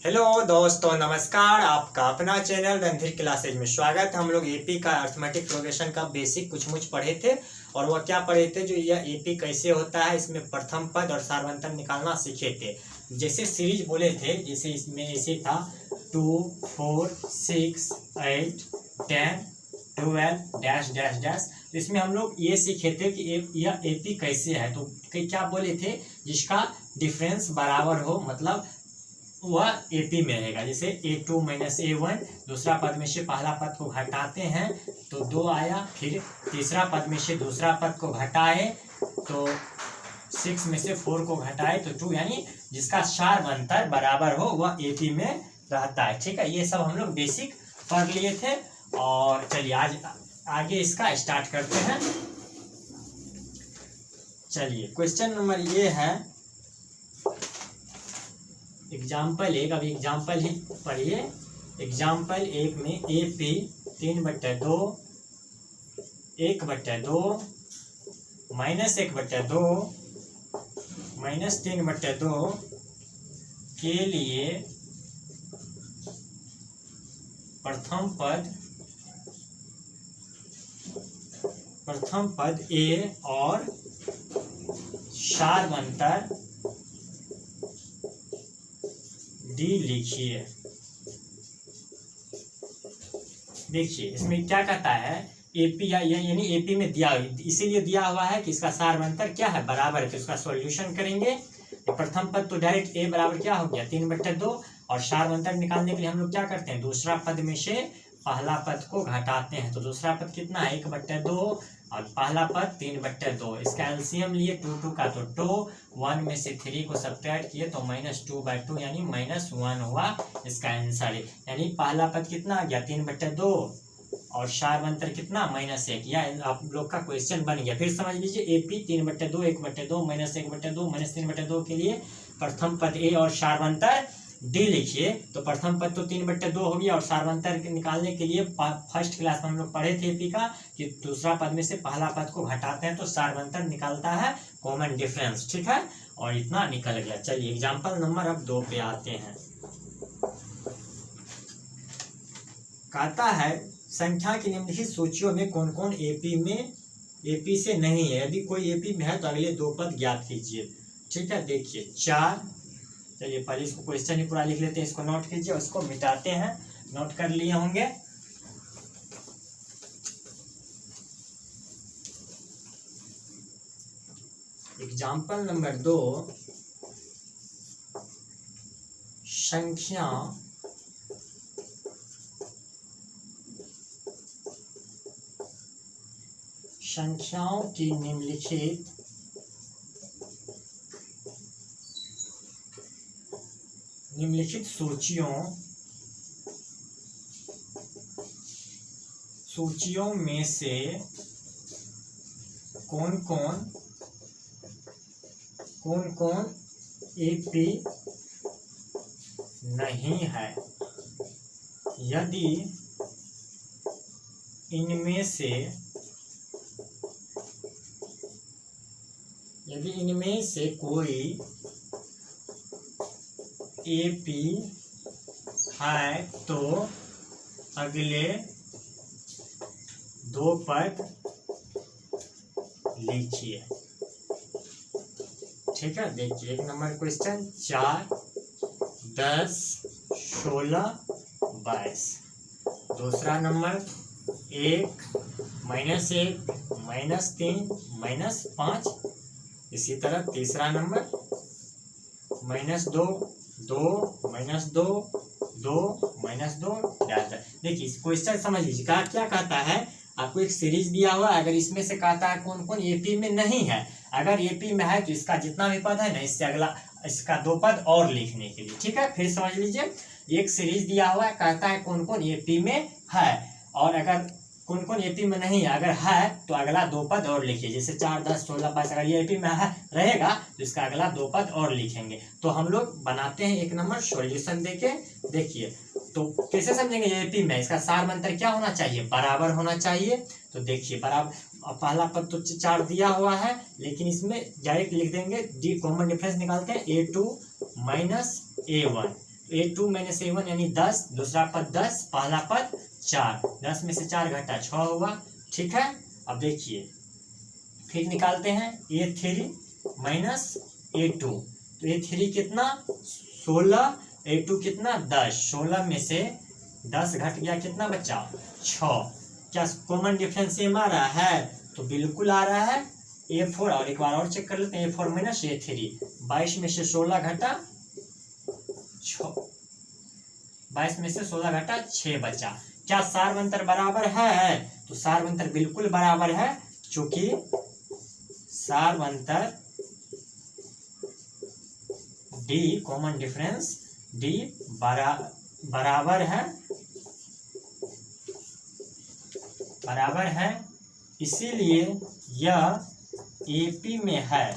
Hello दोस्तों, नमस्कार। आपका अपना चैनल रणधीर क्लासेज में स्वागत है। हम लोग एपी का अर्थमेटिक प्रोग्रेशन का बेसिक कुछ मुझ पढ़े थे और वह क्या पढ़े थे, जो यह एपी कैसे होता है, इसमें प्रथम पद और सार्वंतर निकालना सीखे थे। जैसे सीरीज बोले थे, जैसे इसमें ऐसे था 2, 4, 6, 8, 10, 12 डैश डैश डैश। तो इसमें हम लोग ये सीखे थे कि यह एपी कैसे है। तो क्या बोले थे, जिसका डिफरेंस बराबर हो, मतलब वह एपी में रहेगा। जैसे a2 माइनस a1, दूसरा पद में से पहला पद को घटाते हैं तो 2 आया, फिर तीसरा पद में से दूसरा पद को घटाए तो 6 में से 4 को घटाए तो 2, यानी जिसका सार्वंतर बराबर हो वह एपी में रहता है। ठीक है, ये सब हम लोग बेसिक पढ़ लिए थे। और चलिए आज आगे इसका स्टार्ट करते हैं। चलिए क्वेश्चन नंबर ये है, एग्जाम्पल 1। अब एग्जाम्पल ही पढ़िए। एग्जाम्पल 1 में एपी 3/2, 1/2, -1/2, -3/2 के लिए प्रथम पद ए और सार्वंतर डी लिखिए। देखिए इसमें क्या कहता है, एपी यानी एपी में दिया, इसीलिए दिया हुआ है कि इसका सार्वंतर क्या है, बराबर है। तो इसका सॉल्यूशन करेंगे। प्रथम पद तो डायरेक्ट ए बराबर क्या हो गया, 3/2। और सार्वंतर निकालने के लिए हम लोग क्या करते हैं, दूसरा पद में से पहला पद को घटाते हैं। तो दूसरा पद कितना है, 1/2, और पहला पद 3/2। इसका एलसीएम लिए 2 का, तो 2, 1 में से 3 को सब्ट्रैक्ट किए तो -2/2 यानी -1 हुआ इसका आंसर। यानी पहला पद कितना आ गया, 3/2, और सार्वंतर कितना, -1। यह आप लोग का क्वेश्चन बन गया। फिर समझ लीजिए, एपी 3/2, 1/2, -1/2, -3/2 के लिए प्रथम पद ए और सार्वंतर डी लिखिए। तो प्रथम पद तो 3/2 हो गया, और सार्वंतर निकालने के लिए फर्स्ट क्लास में हम लोग पढ़े थे एपी का कि दूसरा पद में से पहला पद को घटाते हैं तो सार्वंतर निकलता है, कॉमन डिफरेंस। ठीक है, और इतना निकल गया। चलिए एग्जाम्पल नंबर अब 2 पे आते हैं। कहता है संख्या की निम्नलिखित सूचियों में कौन कौन एपी से नहीं है। यदि कोई एपी में है तो अगले 2 पद ज्ञात कीजिए। ठीक है, देखिए 4। चलिए पहले इसको क्वेश्चन ही पूरा लिख लेते हैं, इसको नोट कीजिए, उसको मिटाते हैं। नोट कर लिए होंगे। एग्जाम्पल नंबर 2, संख्याओं की निम्नलिखित सूचियों में से कौन कौन एपी नहीं है। यदि इनमें से कोई एपी है तो अगले 2 पद लिखिए। ठीक है, देखिए 1 नंबर क्वेश्चन, 4, 10, 16, 22। दूसरा नंबर 1, -1, -3, -5। इसी तरह तीसरा नंबर -2, 2, -2, 2, -2 डैश। देखिए इस क्वेश्चन समझ लीजिए, क्या कहता है, आपको एक सीरीज दिया हुआ है। अगर इसमें से कहता है कौन कौन एपी में नहीं है, अगर एपी में है तो इसका जितना भी पद है ना, इससे अगला इसका 2 पद और लिखने के लिए। ठीक है, फिर समझ लीजिए, एक सीरीज दिया हुआ है, कहता है कौन कौन एपी में है, और अगर कौन कौन एपी में नहीं है, अगर है तो अगला 2 पद और लिखिए। जैसे 4, 10, 16, 22 अगर ये एपी में रहेगा तो इसका अगला 2 पद और लिखेंगे। तो हम लोग बनाते हैं 1 नंबर सॉल्यूशन देके। देखिए तो कैसे समझेंगे, ये एपी में इसका सार्वंतर क्या होना चाहिए, बराबर होना चाहिए। तो देखिए बराबर, पहला पद तो 4 दिया हुआ है, लेकिन इसमें डायरेक्ट लिख देंगे, डी कॉमन डिफरेंस निकालते हैं, a2 minus a1 A2 minus A1 यानी 10, दूसरा पद 10, पहला पद 4, 10 में से 4 घटा 6 हुआ। ठीक है, अब देखिए फिर निकालते हैं A3 माइनस A2, तो A3 कितना 16, A2 कितना 10, 16 में से 10 घट गया, कितना बचा 6। क्या कॉमन डिफरेंस सेम आ रहा है? तो बिल्कुल आ रहा है। A4 और एक बार और चेक कर लेते हैं, A4 माइनस A3, 22 में से 16 घटा 6, 22 में से 16 घटा 6 बचा। क्या सार्वंतर बराबर है? तो सार्वंतर बिल्कुल बराबर है, क्योंकि सार्वंतर D कॉमन डिफरेंस D बराबर है, इसीलिए यह AP में है,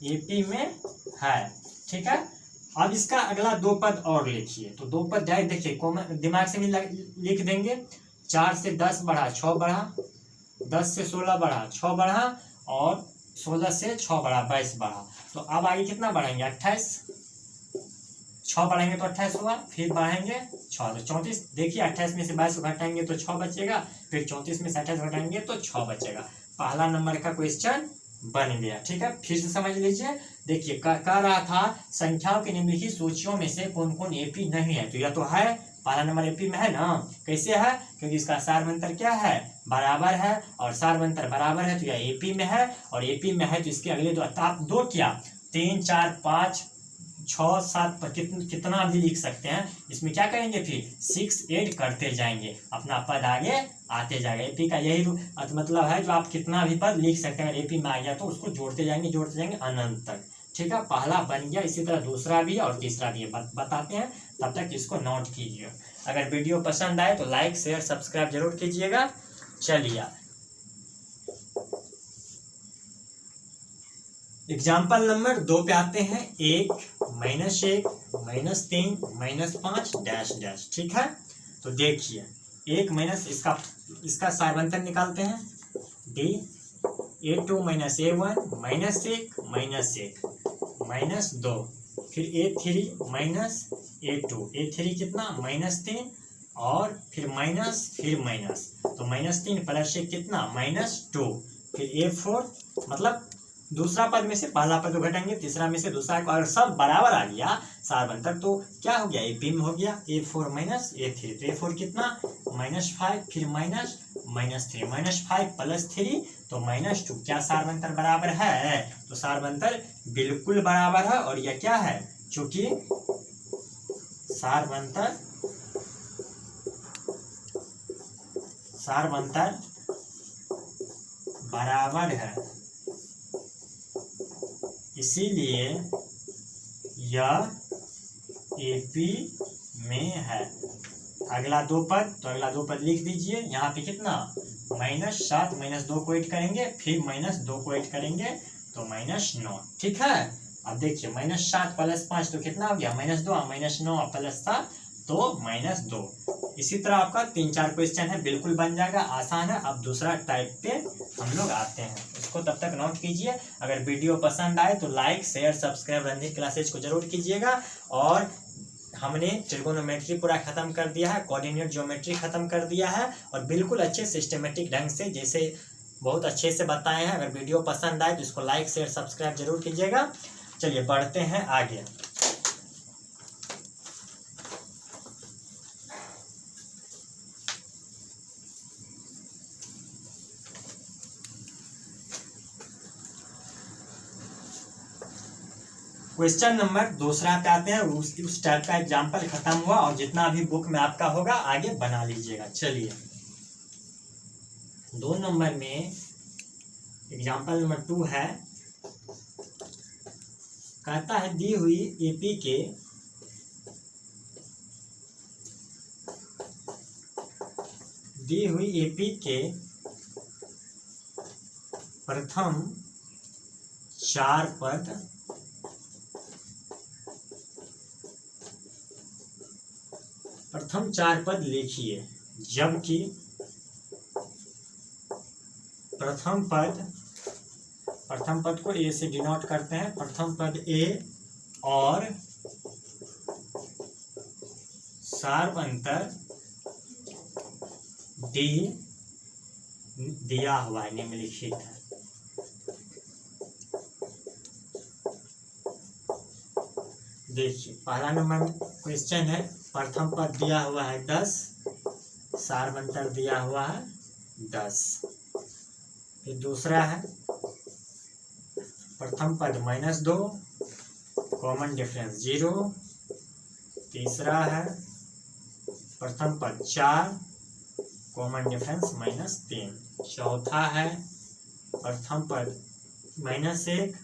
AP में है। ठीक है, अब इसका अगला दो पद और लिखिए। तो दो पद डायरेक्ट देखिए, कॉमन दिमाग से भी लिख देंगे। 4 से 10 बढ़ा 6 बढ़ा, 10 से 16 बढ़ा 6 बढ़ा, और 16 से 6 बढ़ा 22 बढ़ा। तो अब आगे कितना बढ़ाएंगे 28, 6 बढ़ाएंगे तो 28 हुआ, फिर बढ़ाएंगे 6 तो 34। देखिए 28 में से 22 घटाएंगे तो 6 बचेगा, फिर 34 में से 28 घटाएंगे तो 6 बचेगा। पहला नंबर का क्वेश्चन बन गया। ठीक है, फिर से समझ लीजिए। देखिए कह रहा था संख्याओं की निम्नलिखित सूचियों में से कौन कौन AP नहीं है, तो यह तो है, पहला नंबर AP में है ना। कैसे है? क्योंकि इसका सार्वंतर क्या है, बराबर है, और सार्वंतर बराबर है तो यह AP में है, और AP में है तो इसके अगले दो, आप दो क्या 3 4 5 6 7 पर कितना भी लिख सकते हैं। इसमें क्या करेंगे, फिर 6 8 करते जाएंगे, अपना पद आगे आते जाएगा। AP का यही मतलब है, जो आप कितना भी पद लिख सकते हैं, AP में आ गया तो उसको जोड़ते जाएंगे अनंत तक। ठीक है, पहला बन गया, इसी तरह दूसरा भी और तीसरा भी बताते हैं, तब तक इसको नोट कीजिए। अगर वीडियो पसंद आए तो लाइक शेयर सब्सक्राइब जरूर कीजिएगा। चलिए एग्जाम्पल नंबर 2 पे आते हैं। 1 minus 1 minus 3 minus 5 dash dash. ठीक है, तो देखिए 1 माइनस इसका सार्वंतर निकालते हैं, D A2 minus A1 minus 1 minus 1 minus 2, फिर A3 माइनस A2, A3 कितना -3, और फिर माइनस, तो -3 प्लस 1 कितना -2, फिर A4 मतलब दूसरा पद में से पहला पद को घटाएंगे, तीसरा में से दूसरा, और सब बराबर आ गया सार्वंतर, तो क्या हो गया AP में हो गया A4 माइनस A3, तो A4 कितना -5, फिर -3, -5 प्लस 3 तो -2। क्या सार्वंतर बराबर है? तो सार्वंतर बिल्कुल बराबर है, और यह क्या है, चूंकि सार्वंतर बराबर है, इसीलिए यह AP में है। अगला दो पद लिख दीजिए। यहाँ पे कितना -7 -2 को ऐड करेंगे, फिर -2 को ऐड करेंगे तो -9। ठीक है, अब देखिए -7 प्लस 5 तो कितना हो गया -2, -9 प्लस 7 तो -2। इसी तरह आपका 3 4 क्वेश्चन है, बिल्कुल बन जाएगा, आसान है। अब दूसरा टाइप पे हम लोग आते हैं, इसको तब तक नोट कीजिए। अगर वीडियो पसंद आए तो like share subscribe Randhir classes को जरूर कीजिएगा। और हमने ट्रिगोनोमेट्री पूरा खत्म कर दिया है, कोऑर्डिनेट ज्योमेट्री खत्म कर दिया है, और बिल्कुल अच्छे सिस्टमेटिक ढंग से जैसे बहुत अच्छे से बताए हैं। अगर वीडियो पसंद आए तो इसको लाइक शेयर सब्सक्राइब जरूर कीजिएगा। चलिए बढ़ते हैं आगे। क्वेश्चन नंबर दूसरा पे आते हैं। उस टाइप का एग्जाम्पल खत्म हुआ, और जितना भी बुक में आपका होगा आगे बना लीजिएगा। चलिए 2 नंबर में एग्जाम्पल नंबर 2 है, कहता है दी हुई AP के प्रथम 4 पद लिखिए, जबकि प्रथम पद को A से डिनोट करते हैं। प्रथम पद A और सार्वंतर डी दिया हुआ है, निम्नलिखित है। देखिए पहला नंबर क्वेश्चन है, प्रथम पद दिया हुआ है 10, सार्वंतर दिया हुआ है 10। फिर दूसरा है प्रथम पद -2, कॉमन डिफरेंस 0। तीसरा है प्रथम पद 4, कॉमन डिफरेंस -3। चौथा है प्रथम पद -1,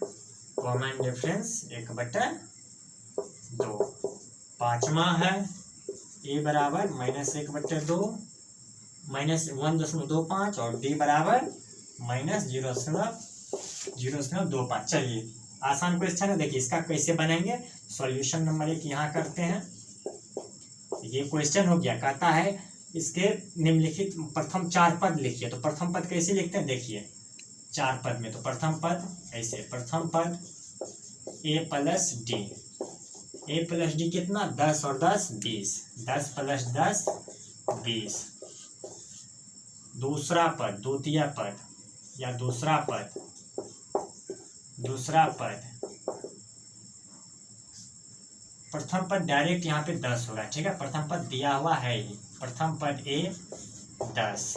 कॉमन डिफरेंस 1/2। पांचवा है a बराबर -1/2 -1.25 और d बराबर -0.25। चलिए आसान क्वेश्चन है, देखिए इसका कैसे बनाएंगे। सॉल्यूशन नंबर 1 यहाँ करते हैं। ये क्वेश्चन हो गया, कहता है इसके निम्नलिखित प्रथम 4 पद लिखिए। तो प्रथम पद कैसे लिखते हैं, देखिए 4 पद में। तो प्रथम पद ऐसे, प्रथम पद a प्लस d कितना 10 और 10 20, 10 + 10 20। दूसरा पद, द्वितीय पद या दूसरा पद प्रथम पद डायरेक्ट यहाँ पे 10 होगा, ठीक है। प्रथम पद दिया हुआ है ही, प्रथम पद a 10,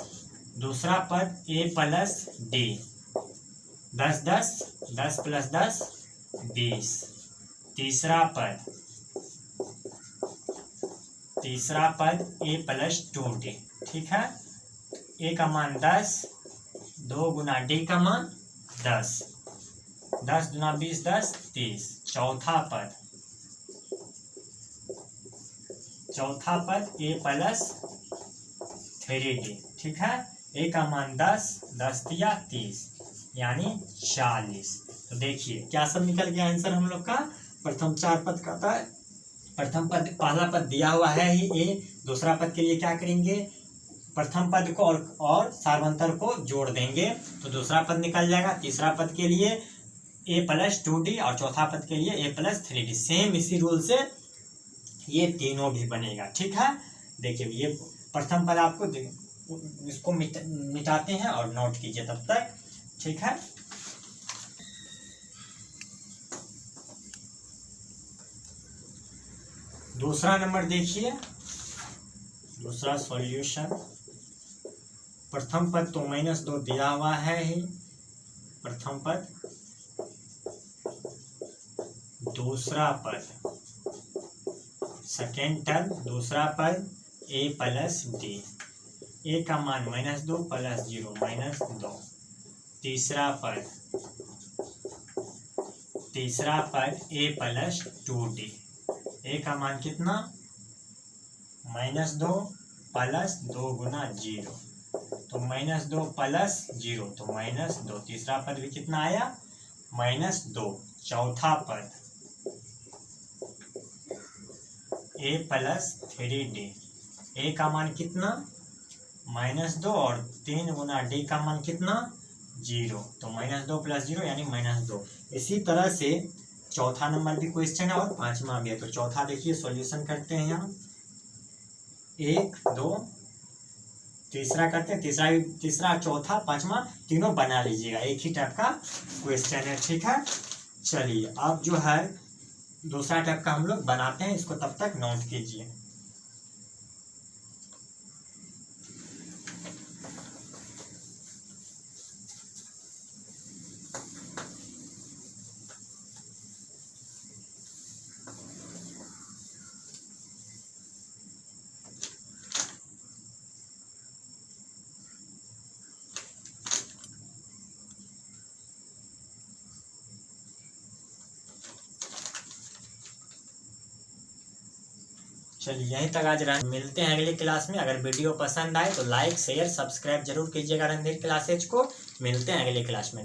दूसरा पद a प्लस d 10 + 10 20। तीसरा पद a प्लस 2d, ठीक है। a का मान 10, 2 गुना d का मान 10, 10 गुना 20 10 30। चौथा पद a प्लस 3d, ठीक है। a का मान 10, 10 दिया 30 यानी 40। तो देखिए क्या सब निकल गया आंसर हम लोग का। प्रथम 4 पद का था, प्रथम पद पहला पद दिया हुआ है ही a, दूसरा पद के लिए क्या करेंगे, प्रथम पद को और सार्वंतर को जोड़ देंगे तो दूसरा पद निकल जाएगा। तीसरा पद के लिए a प्लस 2d और चौथा पद के लिए a प्लस 3d। सेम इसी रूल से ये तीनों भी बनेगा, ठीक है। देखिए ये प्रथम पद आपको इसको मिटाते हैं और नोट कीजिए तब तक, ठीक है। दूसरा नंबर देखिए, दूसरा सॉल्यूशन। प्रथम पद तो -2 दिया हुआ है ही, प्रथम पद। दूसरा पद सेकेंड टर्म, दूसरा पद a प्लस d, a का मान -2 + 0 -2। तीसरा पद a प्लस 2d, a का मान कितना -2 + 2 गुना 0, तो -2 + 0 तो -2। तीसरा पद भी कितना आया -2। चौथा पद a प्लस 3d, a का मान कितना -2 और 3 गुना d का मान कितना 0, तो -2 + 0 यानी -2। इसी तरह से चौथा नंबर भी क्वेश्चन है और पांचवा भी है। तो चौथा देखिए सॉल्यूशन करते हैं यहाँ 1 2, तीसरा करते हैं, तीसरा चौथा पांचवा तीनों बना लीजिएगा, एक ही टाइप का क्वेश्चन है, ठीक है। चलिए अब जो है दूसरा टाइप का हम लोग बनाते हैं, इसको तब तक नोट कीजिए। चलिए यहीं तक आज मिलते हैं अगले क्लास में। अगर वीडियो पसंद आए तो लाइक शेयर सब्सक्राइब जरूर कीजिएगा रणधीर क्लासेज को। मिलते हैं अगले क्लास में।